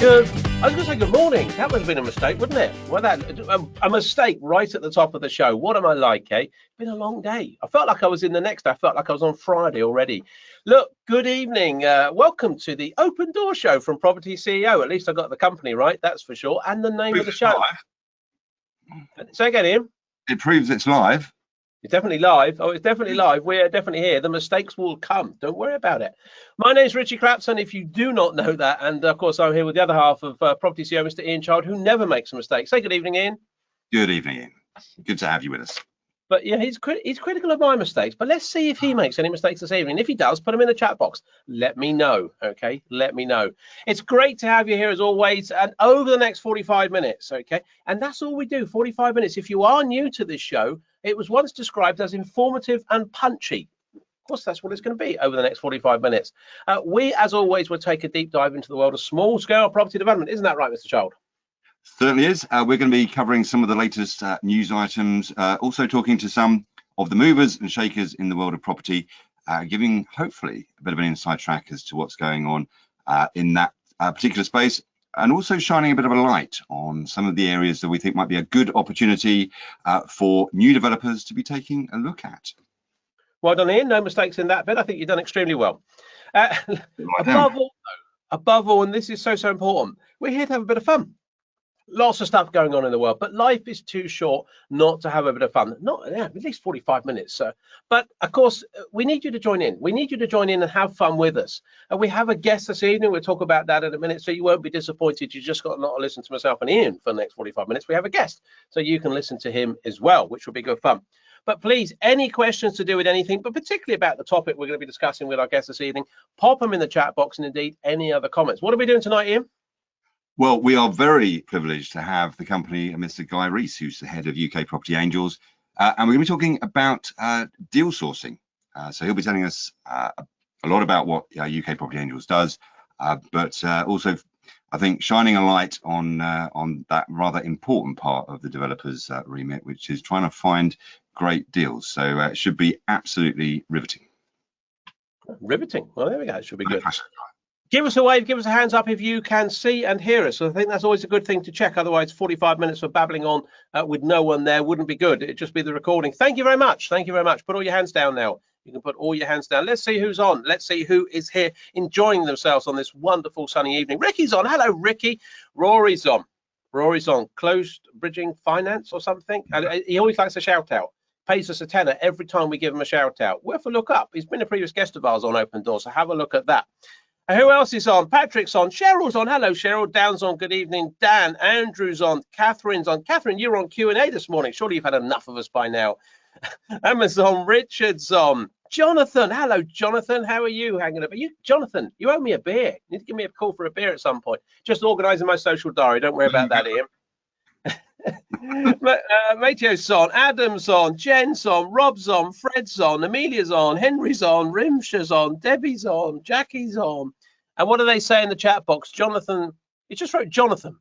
Good. I was going to say good morning. That would have been a mistake, wouldn't it? Well, a mistake right at the top of the show. What am I like, eh? It's been a long day. I felt like I was in the next. I felt like I was on Friday already. Look, good evening. Welcome to the Open Door Show from Property CEO. At least I got the company right, that's for sure, and the name of the show. Say again, Ian. It proves it's live. It's definitely live. Oh, it's definitely live. We're definitely here. The mistakes will come. Don't worry about it. My name's Richie Crapson, if you do not know that. And of course, I'm here with the other half of Property CEO, Mr. Ian Child, who never makes a mistake. Say good evening, Ian. Good evening, Ian. Good to have you with us. But yeah, he's critical of my mistakes. But let's see if he makes any mistakes this evening. If he does, put them in the chat box. Let me know. Okay, let me know. It's great to have you here as always, and over the next 45 minutes. Okay, and that's all we do. 45 minutes. If you are new to this show, it was once described as informative and punchy. Of course, that's what it's going to be over the next 45 minutes. We, as always, will take a deep dive into the world of small-scale property development. Isn't that right, Mr. Child? Certainly is. We're going to be covering some of the latest news items, also talking to some of the movers and shakers in the world of property, giving hopefully a bit of an inside track as to what's going on in that particular space, and also shining a bit of a light on some of the areas that we think might be a good opportunity for new developers to be taking a look at. Well done, Ian. No mistakes in that bit. I think you've done extremely well. Above all, and this is so important, we're here to have a bit of fun. Lots of stuff going on in the world, but life is too short not to have a bit of fun. At least 45 minutes. But of course, we need you to join in. We need you to join in and have fun with us. And we have a guest this evening. We'll talk about that in a minute, so you won't be disappointed. You just got not to listen to myself and Ian for the next 45 minutes. We have a guest, so you can listen to him as well, which will be good fun. But please, any questions to do with anything, but particularly about the topic we're going to be discussing with our guest this evening, pop them in the chat box, and indeed any other comments. What are we doing tonight, Ian? Well, we are very privileged to have the company Mr. Guy Rees, who's the head of UK Property Angels, and we're going to be talking about deal sourcing. So he'll be telling us a lot about what UK Property Angels does, but also, I think, shining a light on that rather important part of the developer's remit, which is trying to find great deals. So it should be absolutely riveting. Riveting. Well, there we go. It should be good. Give us a wave, give us a hands up if you can see and hear us. So I think that's always a good thing to check. Otherwise, 45 minutes of babbling on with no one there wouldn't be good. It'd just be the recording. Thank you very much. Thank you very much. Put all your hands down now. You can put all your hands down. Let's see who's on. Let's see who is here enjoying themselves on this wonderful sunny evening. Ricky's on. Hello, Ricky. Rory's on. Rory's on. Closed bridging finance or something. And he always likes a shout out. Pays us a tenner every time we give him a shout out. Worth a look up. He's been a previous guest of ours on Open Door, so have a look at that. Who else is on? Patrick's on. Cheryl's on. Hello, Cheryl. Dan's on. Good evening. Dan. Andrew's on. Catherine's on. Catherine, you're on Q&A this morning. Surely you've had enough of us by now. Amazon. Richard's on. Jonathan. Hello, Jonathan. How are you hanging up? Jonathan, you owe me a beer. You need to give me a call for a beer at some point. Just organising my social diary. Don't worry about that, Ian. Mateo's on, Adam's on, Jen's on, Rob's on, Fred's on, Amelia's on, Henry's on, Rimsha's on, Debbie's on, Jackie's on. And what do they say in the chat box? Jonathan, he just wrote Jonathan.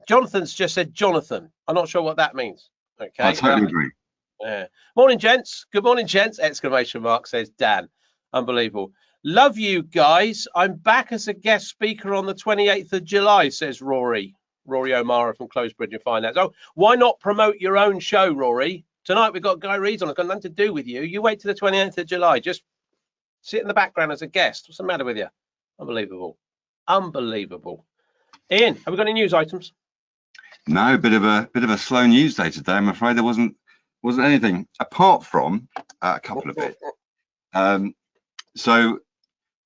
Jonathan's just said Jonathan. I'm not sure what that means. Okay. I totally agree. Yeah. Morning, gents. Good morning, gents. Exclamation mark, says Dan. Unbelievable. Love you guys. I'm back as a guest speaker on the 28th of July, says Rory. Rory O'Mara from Closed Bridge and Finance. Oh, why not promote your own show, Rory? Tonight we've got Guy Rees on. It's got nothing to do with you. You wait till the 28th of July. Just sit in the background as a guest. What's the matter with you? Unbelievable. Unbelievable. Ian, have we got any news items? No, bit of a slow news day today. I'm afraid there wasn't anything apart from a couple of bits. So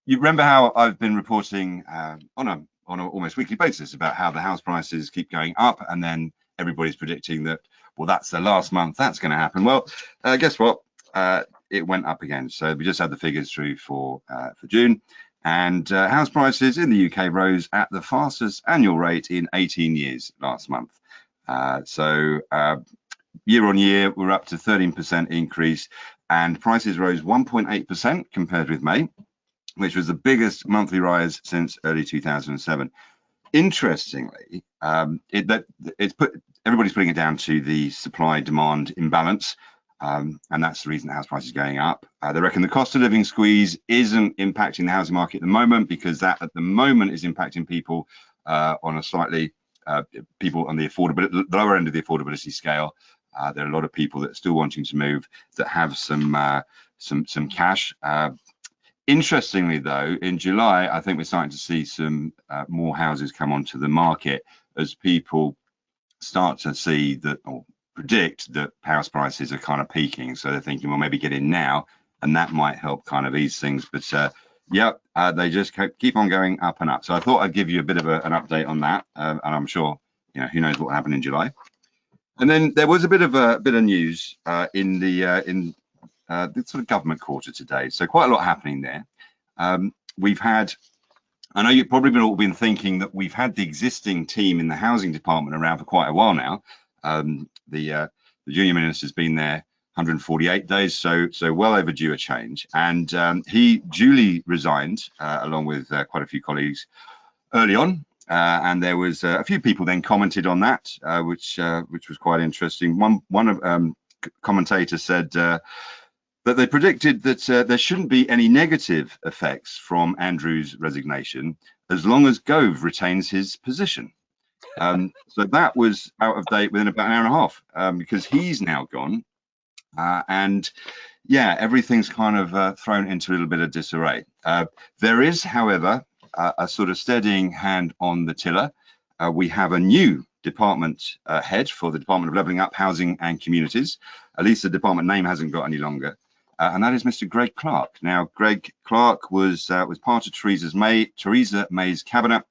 you remember how I've been reporting on an almost weekly basis about how the house prices keep going up, and then everybody's predicting that, well, that's the last month that's going to happen. Well, guess what? It went up again. So we just had the figures through for June, and house prices in the UK rose at the fastest annual rate in 18 years last month. So year on year, we're up to 13% increase, and prices rose 1.8% compared with May, which was the biggest monthly rise since early 2007. Interestingly, everybody's putting it down to the supply-demand imbalance, and that's the reason the house price is going up. They reckon the cost of living squeeze isn't impacting the housing market at the moment, because that at the moment is impacting people on a slightly people on the lower end of the affordability scale. There are a lot of people that are still wanting to move that have some cash. Interestingly, though, in July, I think we're starting to see some more houses come onto the market as people start to see that or predict that house prices are kind of peaking. So they're thinking, well, maybe get in now, and that might help kind of ease things. But they just keep on going up and up. So I thought I'd give you a bit of an update on that, and I'm sure who knows what happened in July. And then there was a bit of news in the sort of government quarter today. So quite a lot happening there. We've had, I know you've probably all been thinking that we've had the existing team in the housing department around for quite a while now. The junior minister's been there 148 days, so well overdue a change. And he duly resigned along with quite a few colleagues early on. And there was a few people then commented on that, which was quite interesting. One commentator said that they predicted that there shouldn't be any negative effects from Andrew's resignation as long as Gove retains his position. So that was out of date within about an hour and a half, because he's now gone. And yeah, everything's kind of thrown into a little bit of disarray. There is, however, a sort of steadying hand on the tiller. We have a new department head for the Department of Levelling Up, Housing and Communities. At least the department name hasn't got any longer. And that is Mr. Greg Clark. Now, Greg Clark was part of Theresa May's cabinet.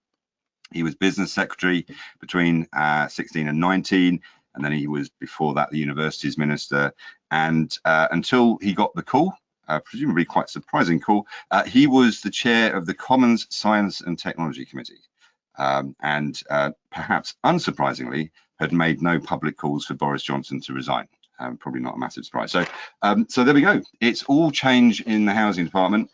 He was business secretary between 16 and 19, and then he was before that the universities minister. And until he got the call, presumably quite surprising call, he was the chair of the Commons Science and Technology Committee, and perhaps unsurprisingly had made no public calls for Boris Johnson to resign. Probably not a massive surprise. So there we go. It's all change in the housing department.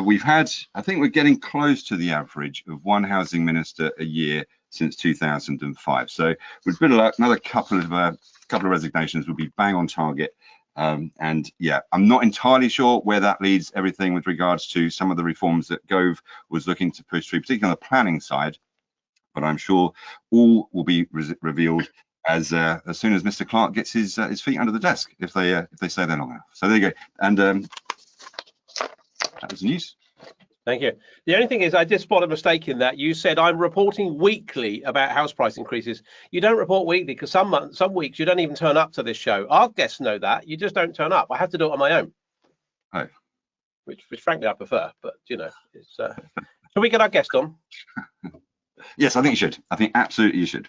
We've had, I think we're getting close to the average of one housing minister a year since 2005. So with a bit of luck, another couple of resignations will be bang on target. And yeah, I'm not entirely sure where that leads everything with regards to some of the reforms that Gove was looking to push through, particularly on the planning side. But I'm sure all will be revealed as soon as Mr. Clark gets his feet under the desk, if they stay there long enough. So there you go. And that was the news. Thank you. The only thing is, I did spot a mistake in that. You said I'm reporting weekly about house price increases. You don't report weekly because some weeks you don't even turn up to this show. Our guests know that. You just don't turn up. I have to do it on my own. Oh. Which frankly I prefer, but it's. Shall we get our guest on? Yes, I think you should. I think absolutely you should.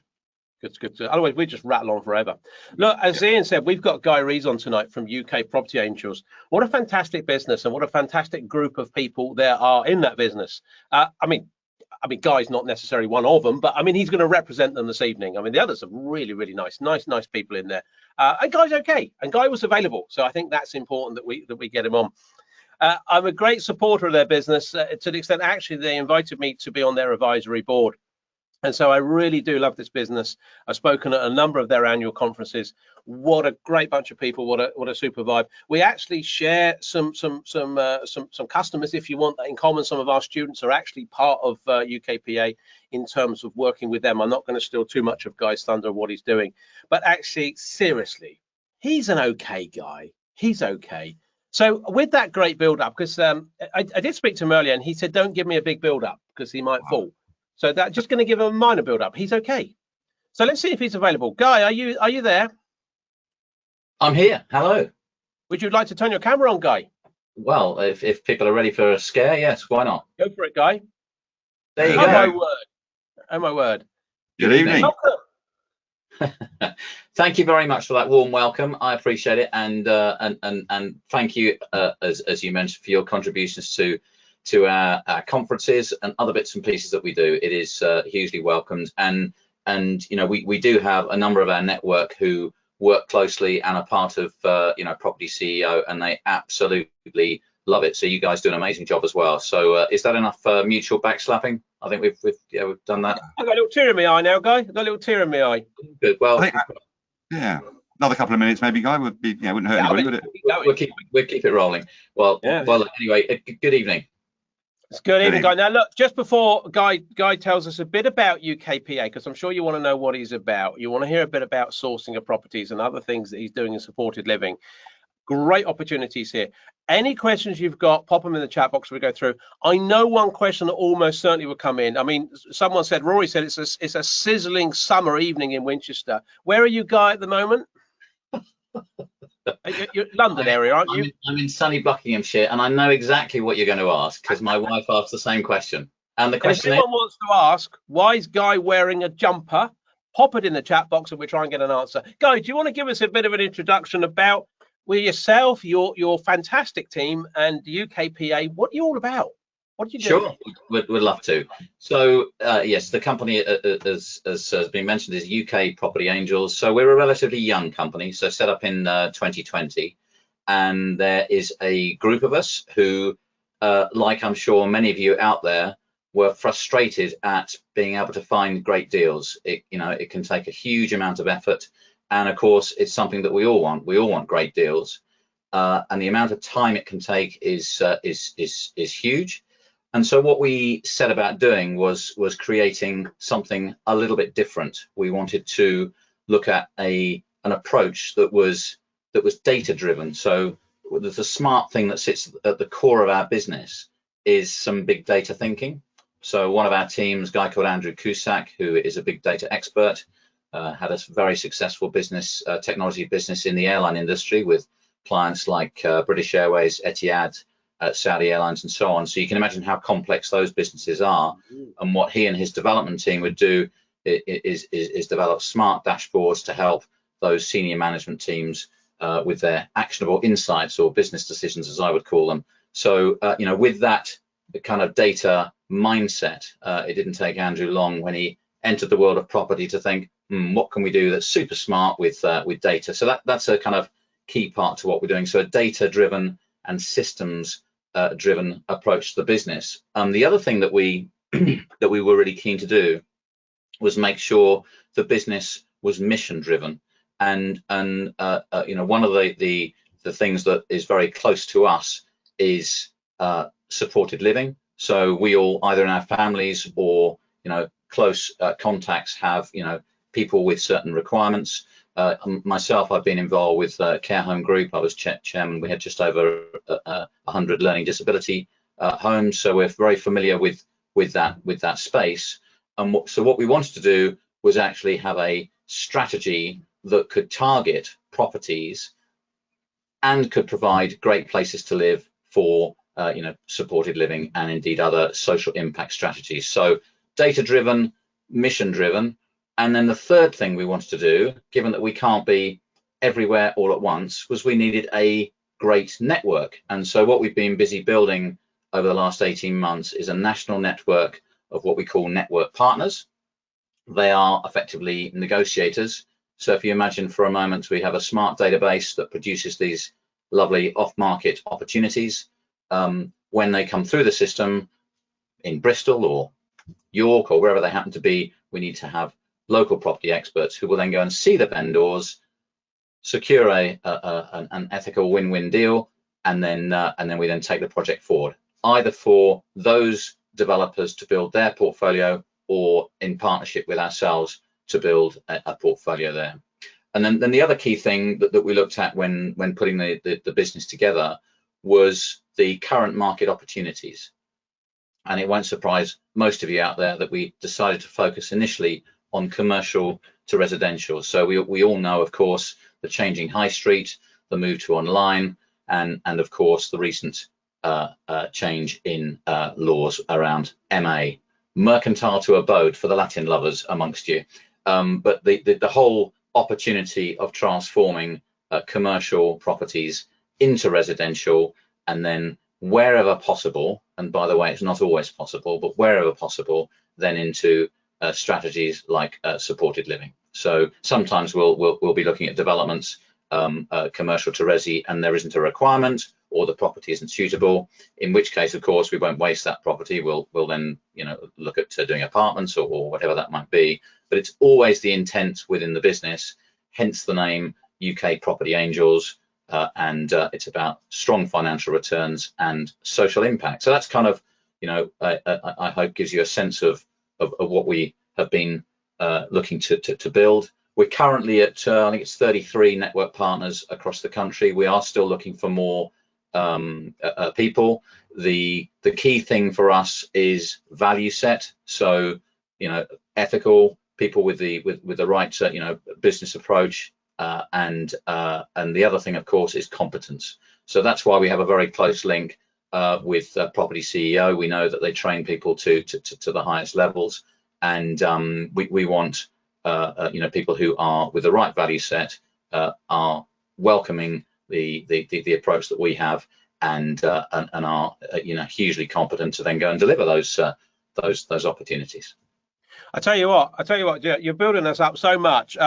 Good. Otherwise, we just rattle on forever. Look, as Ian said, we've got Guy Rees on tonight from UK Property Angels. What a fantastic business and what a fantastic group of people there are in that business. I mean, Guy's not necessarily one of them, but I mean, he's going to represent them this evening. I mean, the others are really, really nice people in there. And Guy's okay, and Guy was available, so I think that's important that we get him on. I'm a great supporter of their business to the extent actually they invited me to be on their advisory board. And so I really do love this business. I've spoken at a number of their annual conferences. What a great bunch of people! What a super vibe. We actually share some customers, if you want that in common. Some of our students are actually part of UKPA in terms of working with them. I'm not going to steal too much of Guy's thunder of what he's doing, but actually, seriously, he's an okay guy. He's okay. So with that great build up, because I did speak to him earlier, and he said, "Don't give me a big build up because he might fall." So that's just going to give him a minor build-up. He's okay. So let's see if he's available. Guy, are you there? I'm here. Hello. Would you like to turn your camera on, Guy? Well, if people are ready for a scare, yes, why not? Go for it, Guy. There you go. My word. Oh my word. Good evening. Thank you very much for that warm welcome. I appreciate it, and thank you, as you mentioned, for your contributions to our conferences and other bits and pieces that we do. It is hugely welcomed, and we do have a number of our network who work closely and are part of propertyCEO, and they absolutely love it. So you guys do an amazing job as well. So is that enough mutual backslapping? I think we've done that. I've got a little tear in my eye now, Guy. I've got a little tear in my eye. Good. Well, yeah. Another couple of minutes, maybe, Guy, would be wouldn't hurt anybody, would it? We'll keep it rolling. Well, anyway, good evening. It's good evening, Guy. Now, look, just before Guy tells us a bit about UKPA, because I'm sure you want to know what he's about. You want to hear a bit about sourcing of properties and other things that he's doing in supported living. Great opportunities here. Any questions you've got, pop them in the chat box we go through. I know one question that almost certainly will come in. I mean, someone said, Rory said it's a sizzling summer evening in Winchester. Where are you, Guy, at the moment? You're London area, aren't you? I'm in sunny Buckinghamshire, and I know exactly what you're going to ask because my wife asked the same question. And the question if anyone wants to ask, why is Guy wearing a jumper? Pop it in the chat box and we'll try and get an answer. Guy, do you want to give us a bit of an introduction about yourself, your fantastic team, and UKPA? What are you all about? What do you do? Sure, we'd love to. So yes, the company, as has been mentioned, is UK Property Angels. So we're a relatively young company, so set up in 2020, and there is a group of us who, like I'm sure many of you out there, were frustrated at being able to find great deals. It can take a huge amount of effort, and of course, it's something that we all want. We all want great deals, and the amount of time it can take is huge. And so what we set about doing was creating something a little bit different. We wanted to look at an approach that was data driven. So the smart thing that sits at the core of our business is some big data thinking. So one of our teams, a guy called Andrew Cusack, who is a big data expert, had a very successful business, technology business in the airline industry with clients like British Airways, Etihad, Saudi Airlines, and so on. So you can imagine how complex those businesses are. And what he and his development team would do is develop smart dashboards to help those senior management teams with their actionable insights or business decisions, as I would call them. So with that kind of data mindset, it didn't take Andrew long when he entered the world of property to think, what can we do that's super smart with data? So that's a kind of key part to what we're doing. So a data-driven and systems-driven approach to the business. The other thing that we that we were really keen to do was make sure the business was mission-driven. And one of the things that is very close to us is supported living. So we all, either in our families or close contacts, have people with certain requirements. Myself, I've been involved with Care Home Group. I was chairman. We had just over 100 learning disability homes, so we're very familiar with that space. And so what we wanted to do was actually have a strategy that could target properties and could provide great places to live for supported living and indeed other social impact strategies. So data-driven, mission-driven. And then the third thing we wanted to do, given that we can't be everywhere all at once, was we needed a great network. And so what we've been busy building over the last 18 months is a national network of what we call network partners. They are effectively negotiators. So if you imagine for a moment, we have a smart database that produces these lovely off-market opportunities. When they come through the system in Bristol or York or wherever they happen to be, we need to have local property experts who will then go and see the vendors, secure an ethical win-win deal, and then we then take the project forward, either for those developers to build their portfolio or in partnership with ourselves to build a portfolio there. And then the other key thing that we looked at when putting the business together was the current market opportunities. And it won't surprise most of you out there that we decided to focus initially on commercial to residential. So we all know, of course, the changing high street, the move to online, and of course the recent change in laws around MA, mercantile to abode for the Latin lovers amongst you. But the whole opportunity of transforming commercial properties into residential, and then wherever possible, and by the way, it's not always possible, but wherever possible, then into strategies like supported living. So sometimes we'll be looking at developments commercial to resi, and there isn't a requirement, or the property isn't suitable. In which case, of course, we won't waste that property. We'll then look at doing apartments or whatever that might be. But it's always the intent within the business, hence the name UK Property Angels, and it's about strong financial returns and social impact. So that's kind of I hope gives you a sense of what we have been looking to build. We're currently at I think it's 33 network partners across the country. We are still looking for more people. The key thing for us is value set. So ethical people with the right business approach, and the other thing, of course, is competence. So that's why we have a very close link with propertyCEO. We know that they train people to the highest levels, and we want people who are with the right value set, are welcoming the approach that we have, and are hugely competent to then go and deliver those opportunities. I tell you what, you're building us up so much.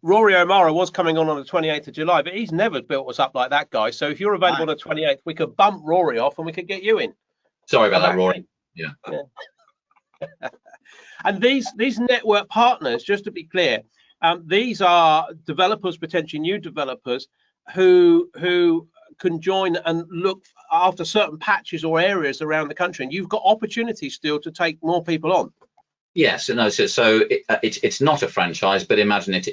Rory O'Mara was coming on the 28th of July, but he's never built us up like that, guy. So if you're available on the 28th, we could bump Rory off and we could get you in. Sorry about that, Rory. Yeah. And these network partners, just to be clear, these are developers, potentially new developers, who can join and look after certain patches or areas around the country, and you've got opportunities still to take more people on. Yes, no, so it's not a franchise, but imagine it,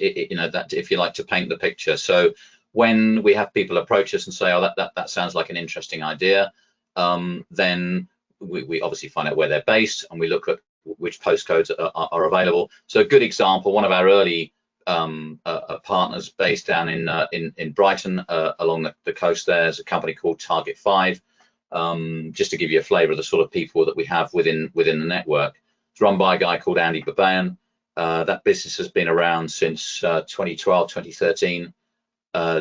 that if you like to paint the picture. So when we have people approach us and say, oh, that sounds like an interesting idea, then we obviously find out where they're based, and we look at which postcodes are available. So a good example, one of our early partners based down in Brighton, along the coast there, is a company called Target 5. Just to give you a flavour of the sort of people that we have within the network. It's run by a guy called Andy Babayan. That business has been around since 2012, 2013.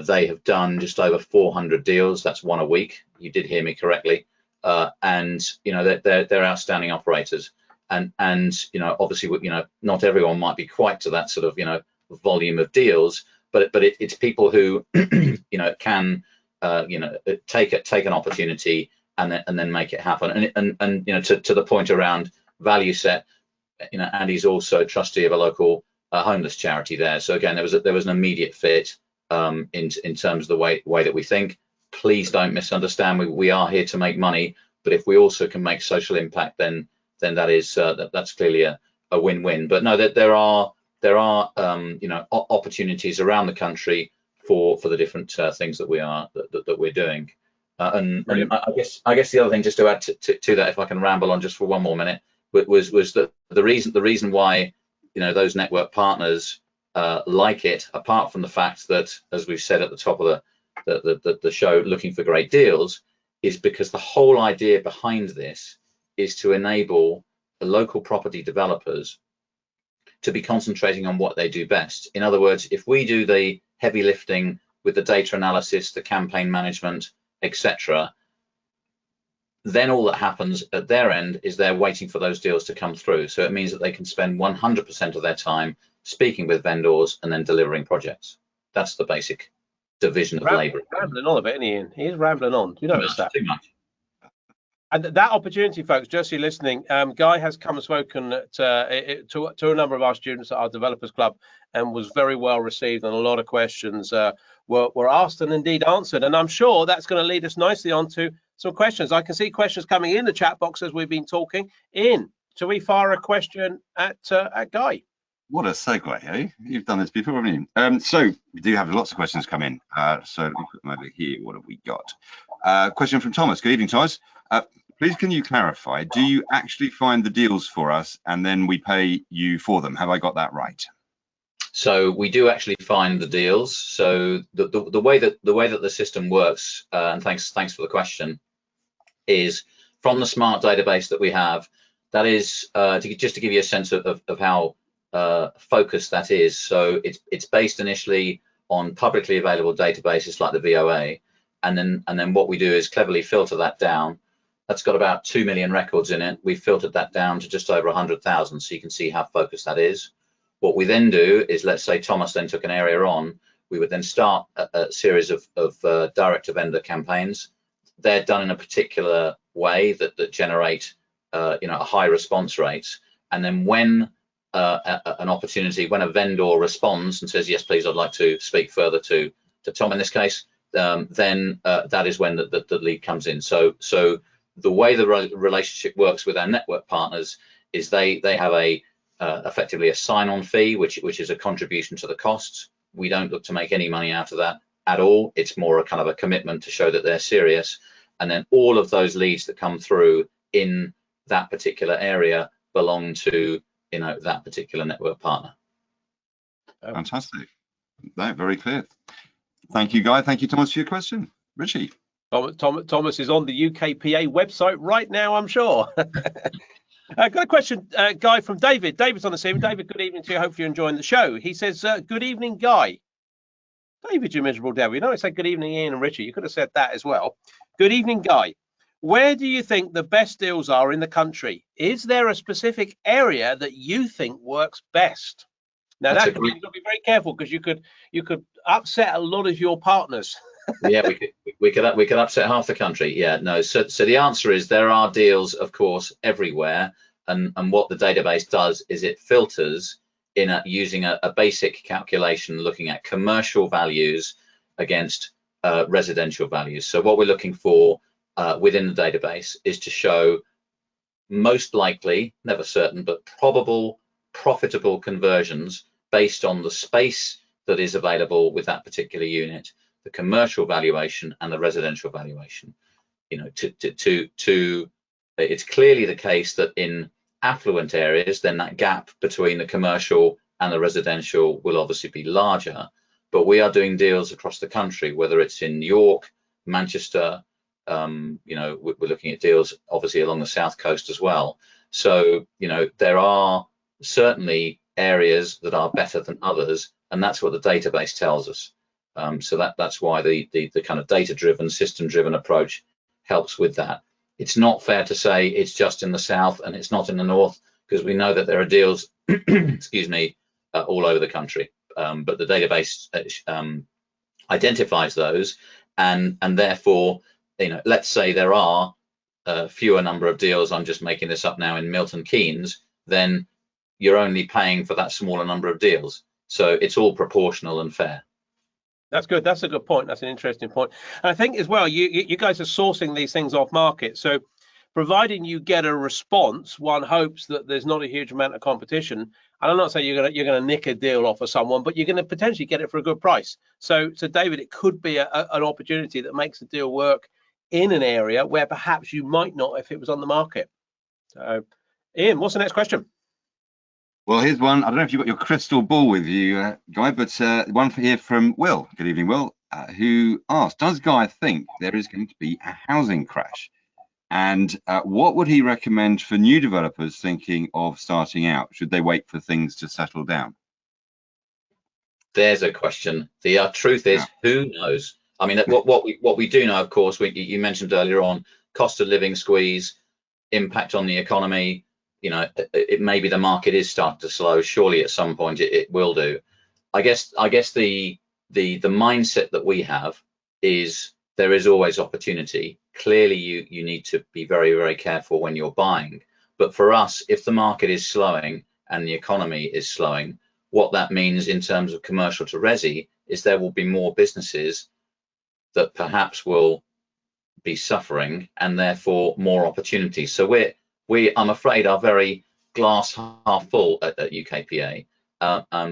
They have done just over 400 deals. That's one a week. You did hear me correctly. And they're outstanding operators. And obviously, not everyone might be quite to that sort of volume of deals, but it's people who can take an opportunity and then make it happen. And to the point around value set, Andy's also a trustee of a local homeless charity there. So again, there was an immediate fit in terms of the way that we think. Please don't misunderstand. We are here to make money, but if we also can make social impact, then that's clearly a win-win. But no, that there are opportunities around the country for the different things that we're doing. And I guess the other thing, just to add to that, if I can ramble on just for one more minute, was that the reason why those network partners like it, apart from the fact that, as we've said at the top of the show, looking for great deals, is because the whole idea behind this is to enable the local property developers to be concentrating on what they do best. In other words, if we do the heavy lifting with the data analysis, the campaign management, etc., then all that happens at their end is they're waiting for those deals to come through. So it means that they can spend 100% of their time speaking with vendors and then delivering projects. That's the basic division of labour. Rambling on a bit, isn't he, Ian? He is rambling on. Do you notice that? Too much. And that opportunity, folks, just so you're listening, Guy has come and spoken to a number of our students at our Developers Club, and was very well received, and a lot of questions were asked and indeed answered. And I'm sure that's going to lead us nicely on to some questions. I can see questions coming in the chat box as we've been talking. Ian, shall we fire a question at Guy? What a segue, eh? You've done this before, haven't you? So we do have lots of questions come in. So let me put them over here. What have we got? Question from Thomas. Good evening, Thomas. Please, can you clarify, do you actually find the deals for us and then we pay you for them? Have I got that right? So we do actually find the deals. So the way that the system works, and thanks for the question, is from the smart database that we have. That is just to give you a sense of how focused that is. So it's based initially on publicly available databases like the VOA, and then what we do is cleverly filter that down. That's got about 2 million records in it. We've filtered that down to just over 100,000, so you can see how focused that is. What we then do is, let's say Thomas then took an area on, we would then start a series of direct to vendor campaigns. They're done in a particular way that generate a high response rates. And then when an opportunity, when a vendor responds and says, yes, please, I'd like to speak further to Tom in this case, then that is when the lead comes in. So the way the relationship works with our network partners is they have a effectively a sign-on fee, which is a contribution to the costs. We don't look to make any money out of that at all. It's more a kind of a commitment to show that they're serious. And then all of those leads that come through in that particular area belong to, you know, that particular network partner. Fantastic. No, very clear. Thank you, Guy. Thank you, Thomas, for your question. Richie. Thomas is on the UKPA website right now, I'm sure. I've got a question, Guy, from David. David's on the scene. David, good evening to you. Hope you're enjoying the show. He says, good evening, Guy. David, you miserable devil. You know, I said good evening, Ian and Richie. You could have said that as well. Good evening, Guy. Where do you think the best deals are in the country? Is there a specific area that you think works best? Now, you've got to be very careful, because you could upset a lot of your partners. Yeah, we could upset half the country. Yeah, no. So the answer is there are deals, of course, everywhere. And what the database does is it filters in using a basic calculation, looking at commercial values against residential values. So what we're looking for within the database is to show most likely, never certain, but probable profitable conversions based on the space that is available with that particular unit, the commercial valuation and the residential valuation. You know, it's clearly the case that in affluent areas, then that gap between the commercial and the residential will obviously be larger. But we are doing deals across the country, whether it's in York, Manchester. You know, we're looking at deals obviously along the south coast as well. So, you know, there are certainly areas that are better than others, and that's what the database tells us. So that's why the kind of data-driven, system-driven approach helps with that. It's not fair to say it's just in the south and it's not in the north, because we know that there are deals, excuse me, all over the country. But the database identifies those, and therefore, you know, let's say there are fewer number of deals, I'm just making this up now, in Milton Keynes, then you're only paying for that smaller number of deals. So it's all proportional and fair. That's good. That's a good point. That's an interesting point. And I think as well, you guys are sourcing these things off market. So providing you get a response, one hopes that there's not a huge amount of competition. And I'm not saying you're gonna nick a deal off of someone, but you're going to potentially get it for a good price. So David, it could be an opportunity that makes the deal work in an area where perhaps you might not if it was on the market. So Ian, what's the next question? Well, here's one. I don't know if you've got your crystal ball with you, Guy, but one here from Will. Good evening, Will, who asked, does Guy think there is going to be a housing crash? And what would he recommend for new developers thinking of starting out? Should they wait for things to settle down? There's a question. The truth is, who knows? I mean, what we do know, of course, you mentioned earlier on, cost of living squeeze, impact on the economy. You know, it maybe the market is starting to slow. Surely at some point it will do. I guess the mindset that we have is there is always opportunity. Clearly, you need to be very, very careful when you're buying. But for us, if the market is slowing and the economy is slowing, what that means in terms of commercial to resi is there will be more businesses that perhaps will be suffering, and therefore more opportunities. So we, I'm afraid, are very glass half full at UKPA.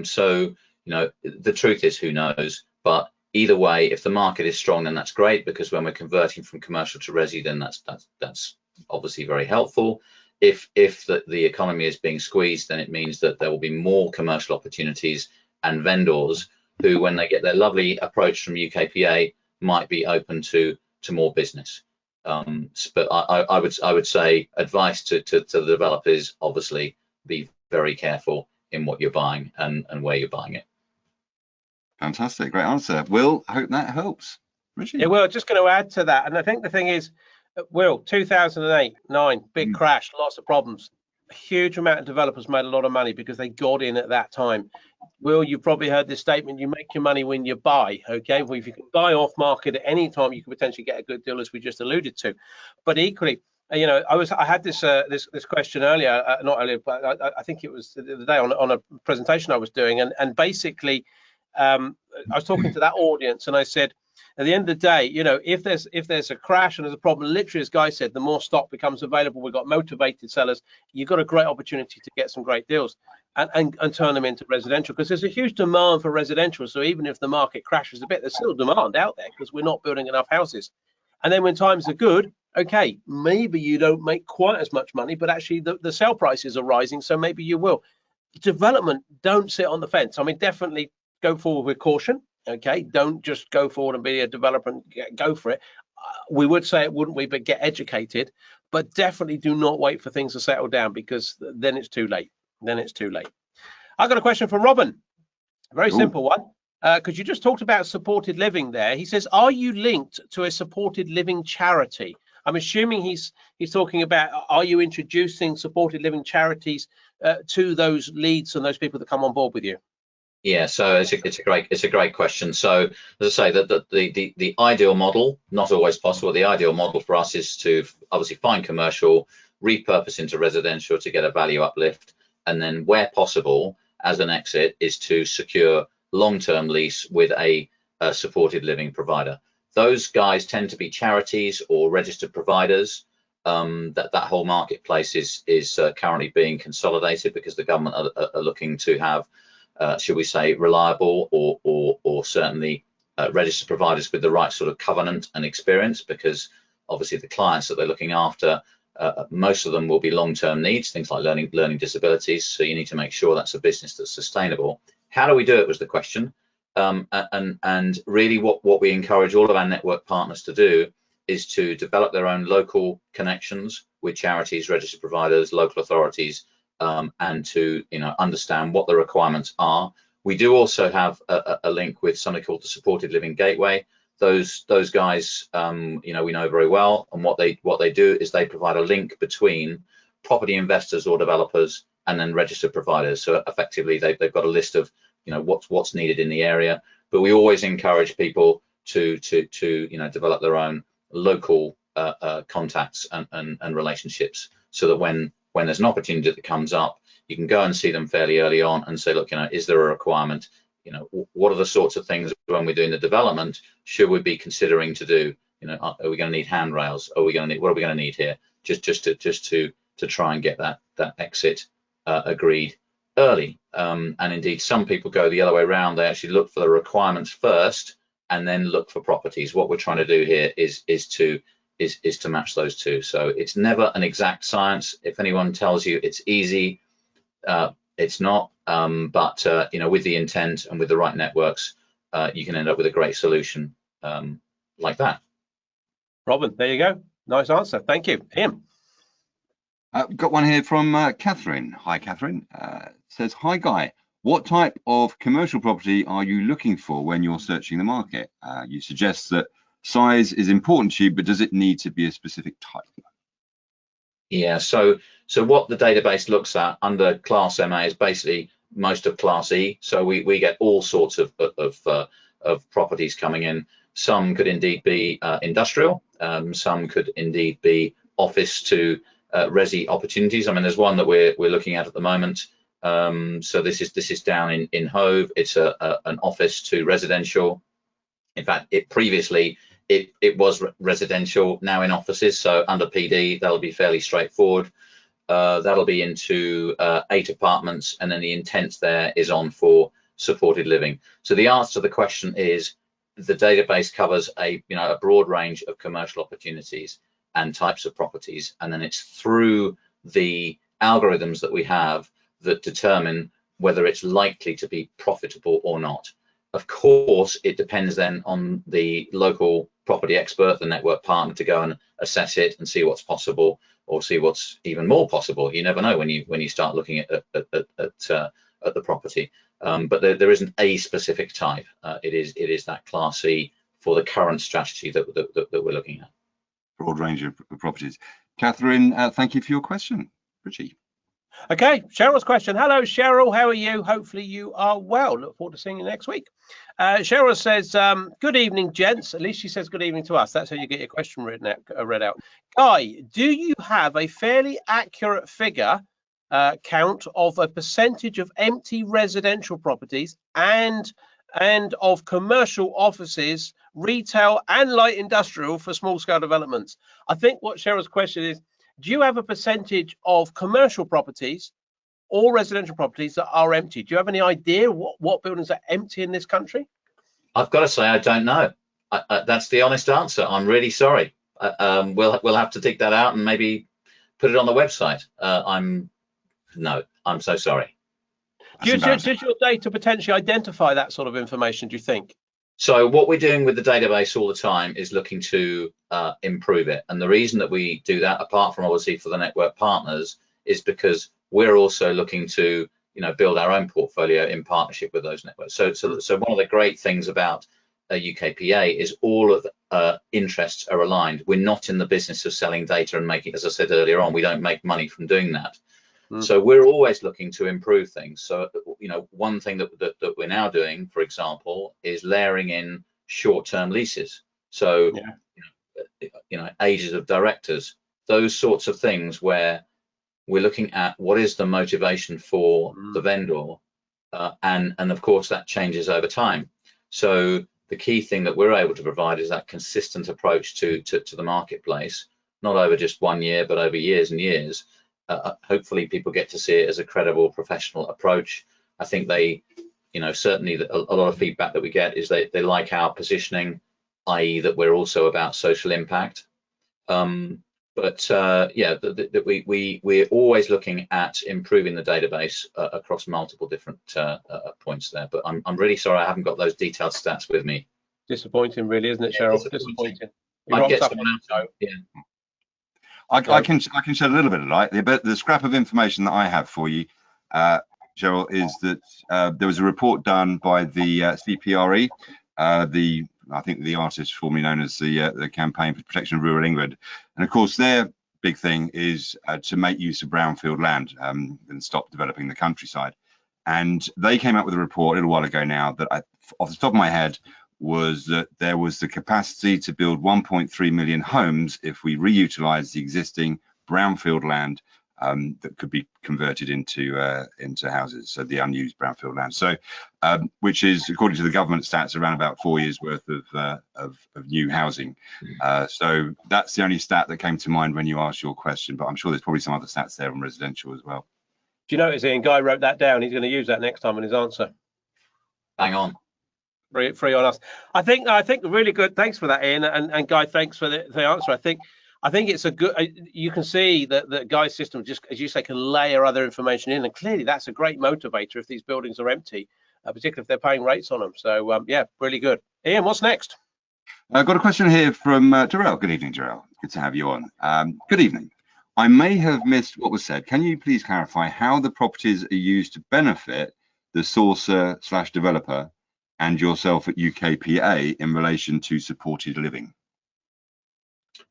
So, you know, the truth is, who knows? But either way, if the market is strong, then that's great, because when we're converting from commercial to resi, then that's obviously very helpful. If the economy is being squeezed, then it means that there will be more commercial opportunities and vendors who, when they get their lovely approach from UKPA, might be open to more business. But I would say advice to the developers, obviously, be very careful in what you're buying and where you're buying it. Fantastic, great answer, Will. I hope that helps. Richie? Yeah, well, just going to add to that, and I think the thing is, Will, 2008-9, big crash, lots of problems. A huge amount of developers made a lot of money because they got in at that time. Will, you've probably heard this statement: you make your money when you buy. Okay, well, if you can buy off market at any time, you can potentially get a good deal, as we just alluded to. But equally, you know, I had this question earlier, not earlier, but I think it was the other day on a presentation I was doing, and basically, I was talking to that audience, and I said, at the end of the day, you know, if there's a crash and there's a problem, literally, as Guy said, the more stock becomes available. We've got motivated sellers. You've got a great opportunity to get some great deals and turn them into residential, because there's a huge demand for residential. So even if the market crashes a bit, there's still demand out there because we're not building enough houses. And then when times are good, okay, maybe you don't make quite as much money, but actually the sale prices are rising, so maybe you will. Development, don't sit on the fence. I mean, definitely go forward with caution. Okay, don't just go forward and be a developer and go for it. We would say it, wouldn't we, but get educated. But definitely do not wait for things to settle down, because then it's too late. Then it's too late. I've got a question from Robin. A very simple one. Because you just talked about supported living there. He says, are you linked to a supported living charity? I'm assuming he's talking about, are you introducing supported living charities to those leads and those people that come on board with you? Yeah, so it's a great question. So as I say, the ideal model, not always possible. The ideal model for us is to obviously find commercial, repurpose into residential to get a value uplift, and then where possible, as an exit, is to secure long-term lease with a supported living provider. Those guys tend to be charities or registered providers. That whole marketplace is currently being consolidated because the government are looking to have, should we say, reliable or certainly registered providers with the right sort of covenant and experience, because obviously the clients that they're looking after, most of them will be long-term needs, things like learning disabilities. So you need to make sure that's a business that's sustainable. How do we do it was the question. And really what we encourage all of our network partners to do is to develop their own local connections with charities, registered providers, local authorities, and to understand what the requirements are. We do also have a link with something called the Supported Living Gateway. Those guys, we know very well, and what they do is they provide a link between property investors or developers and then registered providers. So effectively, they've got a list of what's needed in the area. But we always encourage people to develop their own local contacts and relationships, so that when there's an opportunity that comes up, you can go and see them fairly early on and say, look, is there a requirement? What are the sorts of things when we're doing the development should we be considering to do? Are we going to need handrails? What are we going to need here? Just to try and get that exit agreed early. And indeed, some people go the other way around. They actually look for the requirements first and then look for properties. What we're trying to do here is to match those two. So it's never an exact science. If anyone tells you it's easy, it's not. But with the intent and with the right networks, you can end up with a great solution like that. Robin, there you go. Nice answer. Thank you. Ian. Got one here from Catherine. Hi, Catherine. Says, hi, Guy. What type of commercial property are you looking for when you're searching the market? You suggest that size is important to you, but does it need to be a specific type? Yeah, so what the database looks at under Class MA is basically most of Class E. So we get all sorts of properties coming in. Some could indeed be industrial. Some could indeed be office to resi opportunities. I mean, there's one that we're looking at the moment. So this is down in Hove. It's an office to residential. In fact, it previously was residential, now in offices. So under PD, that'll be fairly straightforward. That'll be into 8 apartments, and then the intent there is on for supported living. So the answer to the question is the database covers a broad range of commercial opportunities and types of properties, and then it's through the algorithms that we have that determine whether it's likely to be profitable or not. Of course, it depends then on the local property expert, the network partner, to go and assess it and see what's possible, or see what's even more possible. You never know when you start looking at the property. But there isn't a specific type. It is that Class C for the current strategy that we're looking at. Broad range of properties. Catherine, thank you for your question. Richie. Okay, Cheryl's question. Hello, Cheryl. How are you? Hopefully you are well. Look forward to seeing you next week. Cheryl says, good evening, gents. At least she says good evening to us. That's how you get your question read out. Guy, do you have a fairly accurate figure count of a percentage of empty residential properties and and of commercial offices, retail and light industrial for small scale developments. I think what Cheryl's question is, do you have a percentage of commercial properties or residential properties that are empty? Do you have any idea what buildings are empty in this country? I've got to say, I don't know. That's the honest answer. I'm really sorry. We'll have to dig that out and maybe put it on the website. I'm so sorry. Does your data potentially identify that sort of information, do you think? So what we're doing with the database all the time is looking to improve it. And the reason that we do that, apart from obviously for the network partners, is because we're also looking to, build our own portfolio in partnership with those networks. So one of the great things about UKPA is all of the interests are aligned. We're not in the business of selling data and making, as I said earlier on, we don't make money from doing that. So we're always looking to improve things. So, one thing that we're now doing, for example, is layering in short-term leases. So, ages of directors, those sorts of things where we're looking at what is the motivation for the vendor, and of course that changes over time. So the key thing that we're able to provide is that consistent approach to the marketplace, not over just 1 year, but over years and years. Hopefully people get to see it as a credible professional approach. I think they, certainly a lot of feedback that we get is they like our positioning, i.e. that we're also about social impact. We're always looking at improving the database across multiple different points there. But I'm really sorry I haven't got those detailed stats with me. Disappointing, really, isn't it, Cheryl? Disappointing. I'd get someone else. Yeah. I can shed a little bit of light. The scrap of information that I have for you, Cheryl, is that there was a report done by the CPRE, I think the artist formerly known as the Campaign for Protection of Rural England, and of course their big thing is to make use of brownfield land and stop developing the countryside. And they came out with a report a little while ago now that off the top of my head was that there was the capacity to build 1.3 million homes if we reutilize the existing brownfield land that could be converted into houses, so the unused brownfield land. So, which is, according to the government stats, around about 4 years worth of new housing. So that's the only stat that came to mind when you asked your question, but I'm sure there's probably some other stats there on residential as well. Do you notice, Ian, Guy wrote that down? He's going to use that next time in his answer. Bang on. Free on us. I think really good. Thanks for that, Ian, and Guy. Thanks for the answer. I think it's a good. You can see that Guy's system, just as you say, can layer other information in, and clearly that's a great motivator if these buildings are empty, particularly if they're paying rates on them. So yeah, really good. Ian, what's next? I've got a question here from Jarell. Good evening, Jarell. Good to have you on. Good evening. I may have missed what was said. Can you please clarify how the properties are used to benefit the sourcer / developer and yourself at UKPA in relation to supported living?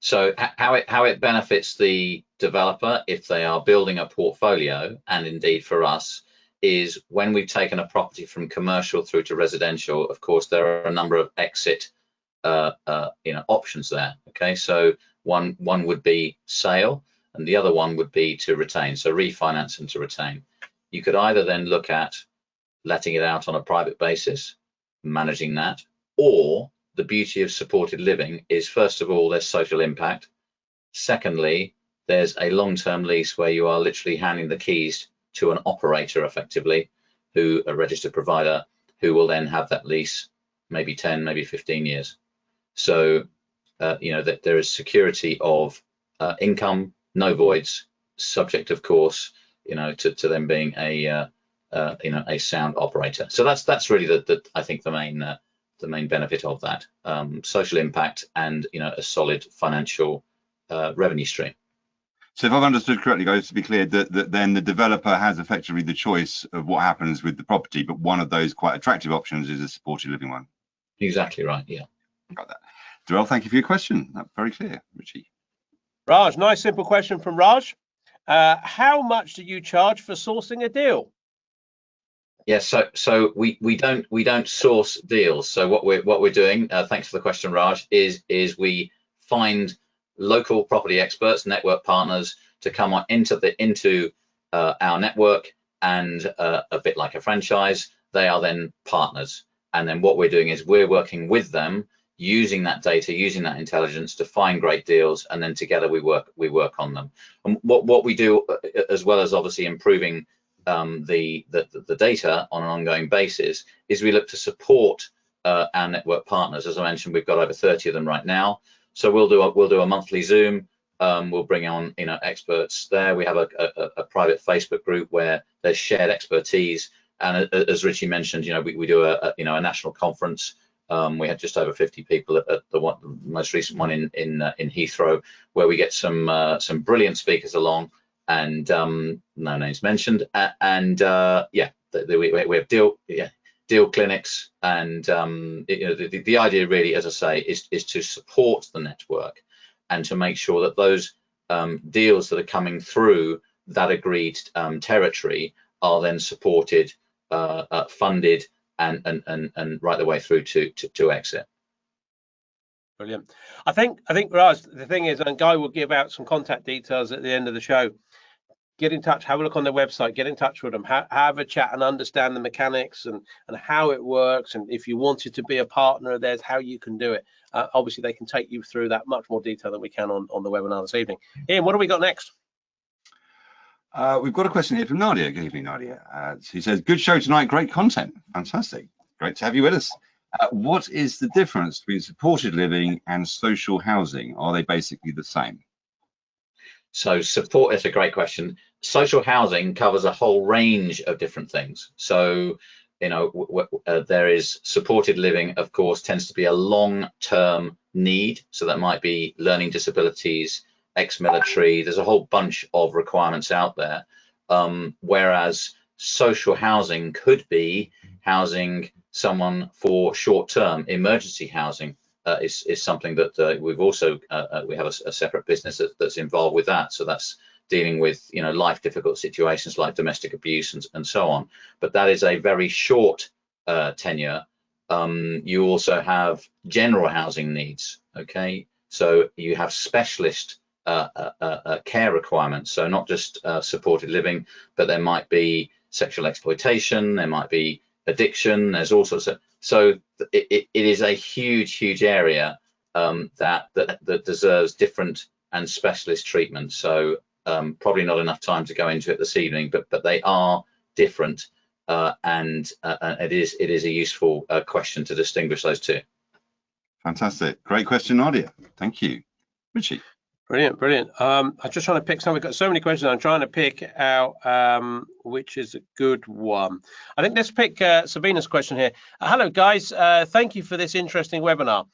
So how it benefits the developer if they are building a portfolio, and indeed for us, is when we've taken a property from commercial through to residential. Of course, there are a number of exit options there. Okay, so one would be sale, and the other one would be to retain. So refinance and to retain. You could either then look at letting it out on a private basis, managing that, or the beauty of supported living is, first of all, there's social impact. Secondly, there's a long-term lease where you are literally handing the keys to an operator, effectively, who a registered provider, who will then have that lease maybe 10, maybe 15 years. So, that there is security of income, no voids, subject, of course, to them being a sound operator. So that's really I think the main benefit of that, social impact and a solid financial revenue stream. So if I've understood correctly, guys, to be clear, that then the developer has effectively the choice of what happens with the property, but one of those quite attractive options is a supported living one. Exactly right. Yeah. Got that. Darrell, thank you for your question. That's very clear, Richie. Raj, nice simple question from Raj. How much do you charge for sourcing a deal? Yes, so we don't source deals. So what we're doing, thanks for the question, Raj, is we find local property experts, network partners, to come on into our network, and a bit like a franchise, they are then partners. And then what we're doing is we're working with them, using that data, using that intelligence to find great deals, and then together we work on them. And what we do, as well as obviously improving the data on an ongoing basis, is we look to support our network partners. As I mentioned, we've got over 30 of them right now. So we'll do a monthly Zoom. We'll bring on experts there. We have a private Facebook group where there's shared expertise. And as Richie mentioned, we do a national conference. We had just over 50 people at the most recent one in Heathrow, where we get some brilliant speakers along, and no names mentioned. We have deal clinics, and the idea really, as I say, is to support the network and to make sure that those deals that are coming through that agreed territory are then supported, funded, and right the way through to exit. Brilliant. I think Raz, the thing is, and Guy will give out some contact details at the end of the show. Get in touch, have a look on their website, get in touch with them, have a chat and understand the mechanics and how it works, and if you wanted to be a partner of theirs, how you can do it. Obviously they can take you through that much more detail than we can on the webinar this evening. Ian, what do we got next? We've got a question here from Nadia. Good evening, Nadia. She says, good show tonight, great content. Fantastic. Great to have you with us. What is the difference between supported living and social housing? Are they basically the same? So support is a great question. Social housing covers a whole range of different things. So, there is supported living, of course, tends to be a long-term need. So that might be learning disabilities, ex-military. There's a whole bunch of requirements out there. Whereas social housing could be housing someone for short-term. Emergency housing is something that we've also we have a separate business that's involved with that. So that's dealing with life difficult situations like domestic abuse and so on. But that is a very short tenure. You also have general housing needs. Okay, so you have specialist care requirements. So not just supported living, but there might be sexual exploitation, there might be addiction, there's all sorts of. So it is a huge area that deserves different and specialist treatment. So probably not enough time to go into it this evening, but they are different, and it is a useful question to distinguish those two. Fantastic, great question, Nadia. Thank you, Richie. Brilliant. I'm just trying to pick some. We've got so many questions. I'm trying to pick out which is a good one. I think let's pick Sabina's question here. Hello, guys. Thank you for this interesting webinar.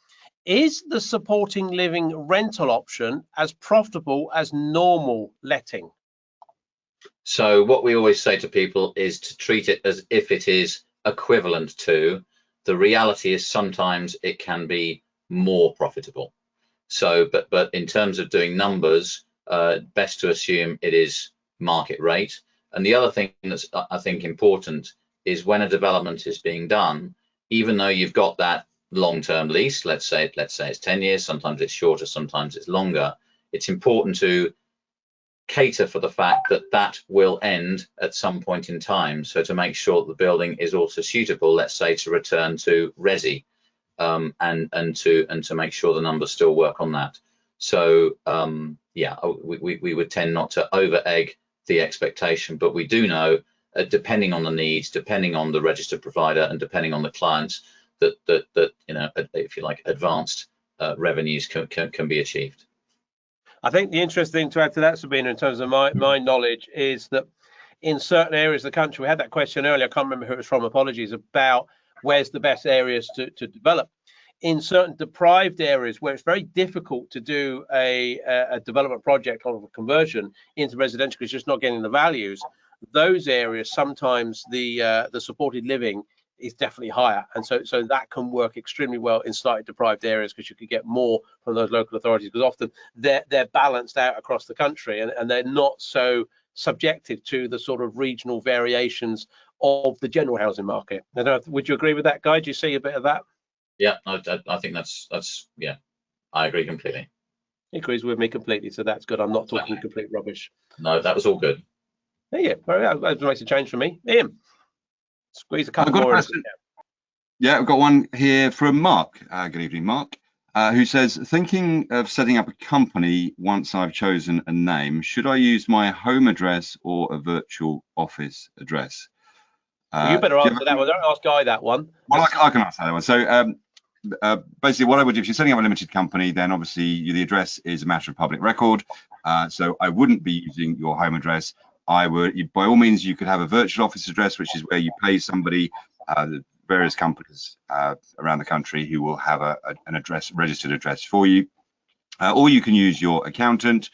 Is the supporting living rental option as profitable as normal letting? So what we always say to people is to treat it as if it is equivalent to. The reality is sometimes it can be more profitable. So, but in terms of doing numbers, best to assume it is market rate. And the other thing that's I think important is when a development is being done, even though you've got that long-term lease, let's say it's 10 years, sometimes it's shorter, sometimes it's longer. It's important to cater for the fact that that will end at some point in time. So to make sure that the building is also suitable, let's say, to return to resi. And to make sure the numbers still work on that. So we would tend not to over egg the expectation, but we do know, depending on the needs, depending on the registered provider, and depending on the clients, that if you like, advanced revenues can be achieved. I think the interesting thing to add to that, Sabina, in terms of my knowledge, is that in certain areas of the country, we had that question earlier, I can't remember who it was from, apologies, about where's the best areas to develop. In certain deprived areas where it's very difficult to do a development project or a conversion into residential because it's just not getting the values, those areas sometimes the supported living is definitely higher, and so that can work extremely well in slightly deprived areas because you could get more from those local authorities, because often they're balanced out across the country and they're not so subjected to the sort of regional variations of the general housing market. I don't know, would you agree with that, Guy? Do you see a bit of that? Yeah, I think that's yeah, I agree completely. He agrees with me completely, so that's good. I'm not talking complete rubbish. No, that was all good. Yeah, that makes a change for me. Ian, squeeze a couple more in. Yeah, I've got one here from Mark. Good evening, Mark, who says, thinking of setting up a company once I've chosen a name, should I use my home address or a virtual office address? You better answer that one. Don't ask Guy that one. Well, I can answer that one. So basically what I would do, if you're setting up a limited company, then obviously the address is a matter of public record. So I wouldn't be using your home address. I would, by all means, you could have a virtual office address, which is where you pay somebody, various companies around the country who will have an address, registered address for you. Or you can use your accountant.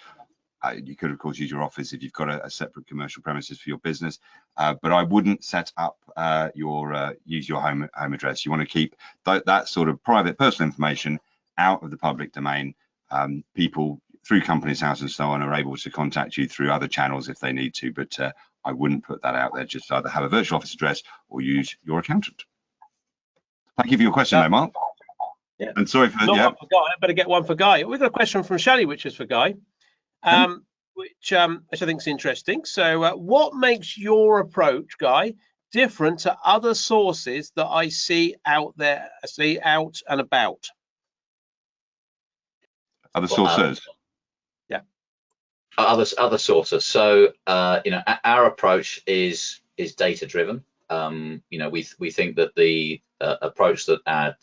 You could, of course, use your office if you've got a separate commercial premises for your business. But I wouldn't set up use your home address. You want to keep that sort of private personal information out of the public domain. People through Companies House and so on are able to contact you through other channels if they need to, but I wouldn't put that out there. Just either have a virtual office address or use your accountant. Thank you for your question, though, Mark. Yeah. And sorry for Not one for Guy. I better get one for Guy. We've got a question from Shelley, which is for Guy, which I think is interesting. So, what makes your approach, Guy, different to other sources that I see out there, out and about? Other sources. Yeah. Other sources. So, our approach is data driven. We think that the approach that our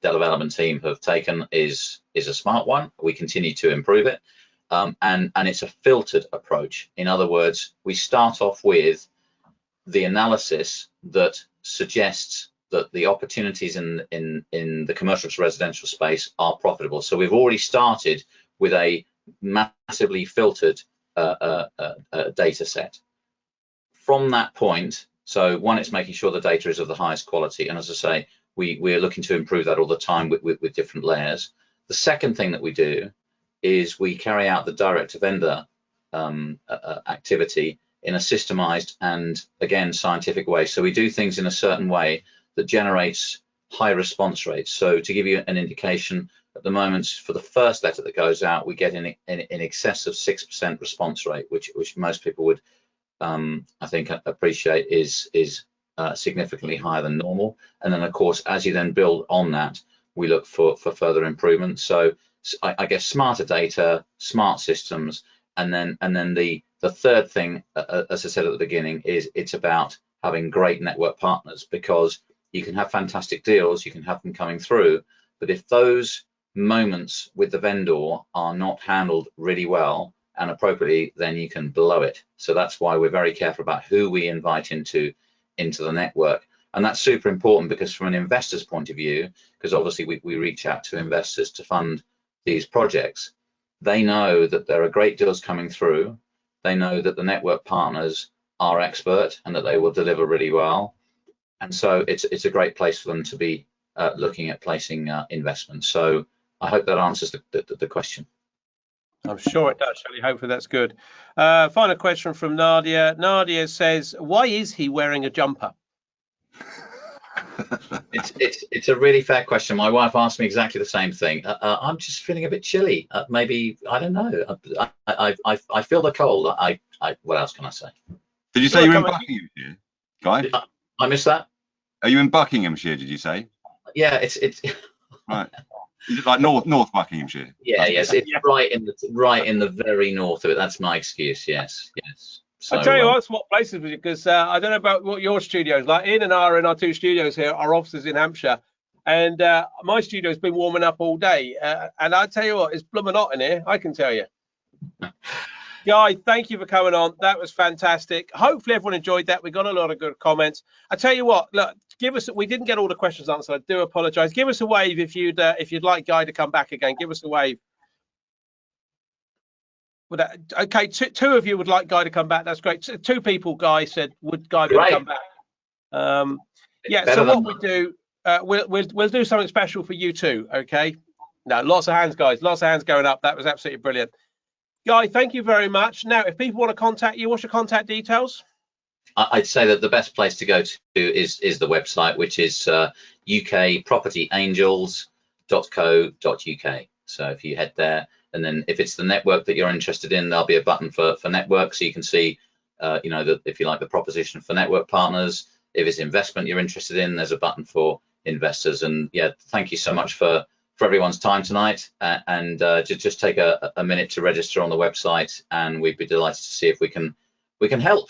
development team have taken is a smart one. We continue to improve it, and it's a filtered approach. In other words, we start off with the analysis that suggests that the opportunities in the commercial to residential space are profitable. So we've already started with a massively filtered data set. From that point, so one, it's making sure the data is of the highest quality, and as I say, we're looking to improve that all the time with different layers. The second thing that we do is we carry out the direct to vendor activity in a systemized and, again, scientific way. So we do things in a certain way that generates high response rates. So to give you an indication, at the moment, for the first letter that goes out, we get in excess of 6% response rate, which most people would, I think, appreciate is significantly higher than normal. And then, of course, as you then build on that, we look for further improvement. So I guess smarter data, smart systems, and then the third thing, as I said at the beginning, is it's about having great network partners, because you can have fantastic deals, you can have them coming through, but if those moments with the vendor are not handled really well and appropriately, then you can blow it. So that's why we're very careful about who we invite into the network. And that's super important, because from an investor's point of view, because obviously we reach out to investors to fund these projects, they know that there are great deals coming through. They know that the network partners are expert and that they will deliver really well. And so it's a great place for them to be looking at placing investments. So I hope that answers the question. I'm sure it does, Shelley. Hopefully that's good. Final question from Nadia. Nadia says, why is he wearing a jumper? It's a really fair question. My wife asked me exactly the same thing. I'm just feeling a bit chilly. Maybe, I don't know. I feel the cold. What else can I say? Did you say you're in Buckinghamshire, Guy? I missed that. Are you in Buckinghamshire, did you say? Yeah, it's right. Is it like North Buckinghamshire? Yeah, yes, it's right in the very north of it. That's my excuse. Yes. So, I'll tell you what, swap places with you, because I don't know about what your studio's like. Ian and I are in our two studios here, our offices in Hampshire, and my studio's been warming up all day. And I tell you what, it's blooming hot in here, I can tell you. Guy, thank you for coming on. That was fantastic. Hopefully everyone enjoyed that. We got a lot of good comments. I tell you what, look, we didn't get all the questions answered. I do apologize. Give us a wave if you'd like Guy to come back again. Give us a wave. Okay, two of you would like Guy to come back. That's great. Two people, Guy said, would Guy come back? Yeah. So what we do, we'll do something special for you too. Okay. No, lots of hands, guys. Lots of hands going up. That was absolutely brilliant. Guy, thank you very much. Now, if people want to contact you, what's your contact details? I'd say that the best place to go to is the website, which is ukpropertyangels.co.uk. So if you head there, and then if it's the network that you're interested in, there'll be a button for network, so you can see, if you like, the proposition for network partners. If it's investment you're interested in, there's a button for investors. And yeah, thank you so much for everyone's time tonight, and just take a minute to register on the website, and we'd be delighted to see if we can help.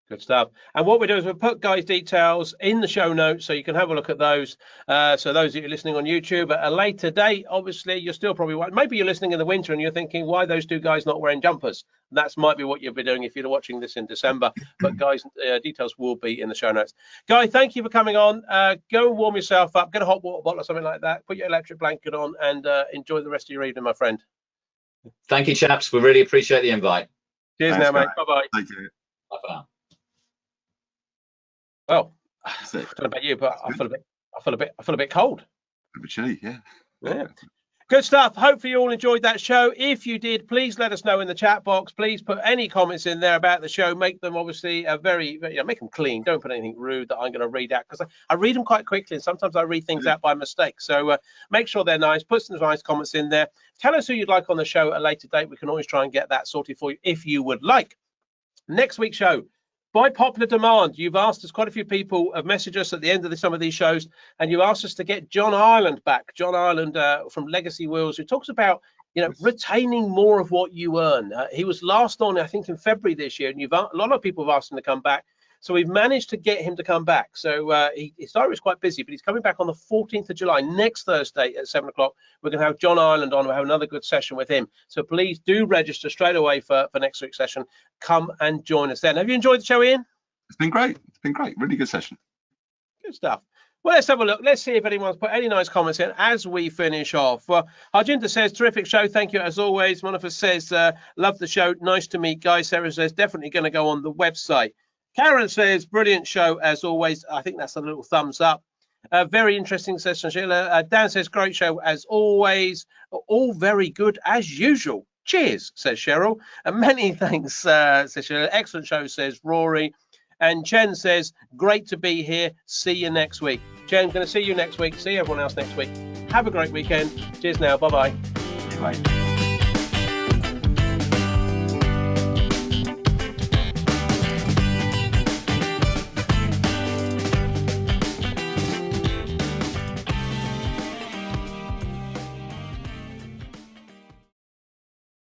Good stuff. And what we do is we put Guy's details in the show notes so you can have a look at those. So those of you listening on YouTube at a later date, obviously you're still probably, maybe you're listening in the winter and you're thinking, why are those two guys not wearing jumpers? That might be what you'll be doing if you're watching this in December. But Guy's details will be in the show notes. Guy, thank you for coming on. Go and warm yourself up, get a hot water bottle or something like that, put your electric blanket on, and enjoy the rest of your evening, my friend. Thank you, chaps. We really appreciate the invite. Cheers. Thanks, now, mate. Bye-bye. Thank you. Bye for now. Well, I don't know about you, but I feel a bit cold. A bit chilly, yeah. Yeah. Good stuff. Hopefully you all enjoyed that show. If you did, please let us know in the chat box. Please put any comments in there about the show. Make them obviously make them clean. Don't put anything rude that I'm going to read out, because I read them quite quickly and sometimes I read things out by mistake. So make sure they're nice. Put some nice comments in there. Tell us who you'd like on the show at a later date. We can always try and get that sorted for you if you would like. Next week's show. By popular demand, you've asked us, quite a few people have messaged us at the end of some of these shows, and you asked us to get John Ireland back. John Ireland from Legacy Wills, who talks about, retaining more of what you earn. He was last on, I think, in February this year, and a lot of people have asked him to come back. So we've managed to get him to come back. So his diary is quite busy, but he's coming back on the 14th of July, next Thursday at 7 o'clock. We're going to have John Ireland on. We'll have another good session with him. So please do register straight away for next week's session. Come and join us then. Have you enjoyed the show, Ian? It's been great. It's been great. Really good session. Good stuff. Well, let's have a look. Let's see if anyone's put any nice comments in as we finish off. Well, Arjinta says, terrific show. Thank you, as always. One of us says, love the show. Nice to meet Guy. Sarah says, definitely going to go on the website. Karen says, brilliant show, as always. I think that's a little thumbs up. Very interesting session, Sheila. Dan says, great show, as always. All very good, as usual. Cheers, says Cheryl. And many thanks, says Sheila. Excellent show, says Rory. And Chen says, great to be here. See you next week. Chen, going to see you next week. See everyone else next week. Have a great weekend. Cheers now. Bye-bye. Bye.